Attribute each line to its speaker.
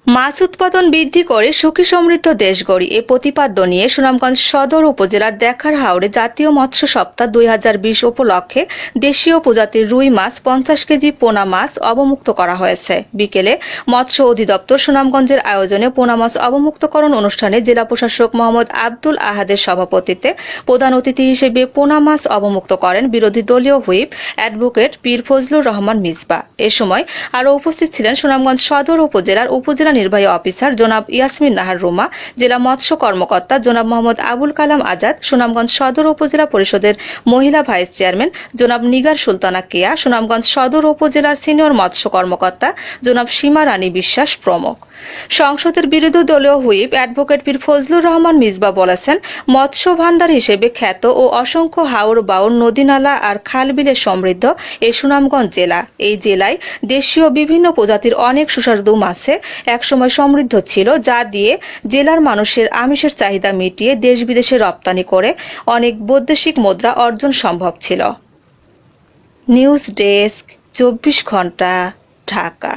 Speaker 1: মাছ উৎপাদন বৃদ্ধি করে সুখী সমৃদ্ধ দেশ গড়ি এ প্রতিপাদ্য নিয়ে সুনামগঞ্জ সদর উপজেলার দেখার হাওরে জাতীয় মৎস্য সপ্তাহ 2020 উপলক্ষে দেশীয় প্রজাতির রুই মাছ 50 কেজি পোনা মাছ অবমুক্ত করা হয়েছে। বিকেলে মৎস্য অধিদপ্তর সুনামগঞ্জের আয়োজনে পোনা মাছ অবমুক্তকরণ অনুষ্ঠানে জেলা প্রশাসক মোহাম্মদ আব্দুল আহাদের সভাপতিত্বে প্রধান অতিথি হিসেবে পোনা মাছ অবমুক্ত করেন বিরোধী দলীয় হুইপ অ্যাডভোকেট পীর ফজলুর রহমান মিসবা। এ সময় আরও উপস্থিত ছিলেন সুনামগঞ্জ সদর উপজেলার উপজেলা নির্বাহী অফিসার জনাব ইয়াসমিন নাহার রুমা, জেলা মৎস্য কর্মকর্তা জনাব মোহাম্মদ আবুল কালাম আজাদ, সুনামগঞ্জ সদর উপজেলা পরিষদের মহিলা ভাইস চেয়ারম্যান জনাব নিগার সুলতানা কেয়া, সুনামগঞ্জ সদর উপজেলার সিনিয়র মৎস্য কর্মকর্তা জনাব সীমা রানী বিশ্বাস প্রমুখ। সংসদের বিরোধী দলীয় হুইপ অ্যাডভোকেট পীর ফজলুর রহমান মিসবা বলেছেন, মৎস্য ভাণ্ডার হিসেবে খ্যাত ও অসংখ্য হাওর বাউর নদীনালা আর খাল বিলে সমৃদ্ধ এই সুনামগঞ্জ জেলা। এই জেলায় দেশীয় বিভিন্ন প্রজাতির অনেক সুস্বাদু মাছে একসময় সমৃদ্ধ ছিল, যা দিয়ে জেলার মানুষের আমিষের চাহিদা মিটিয়ে দেশ বিদেশে রপ্তানি করে অনেক বৈদেশিক মুদ্রা অর্জন সম্ভব ছিল। নিউজ ডেস্ক, 24 ঘন্টা, ঢাকা।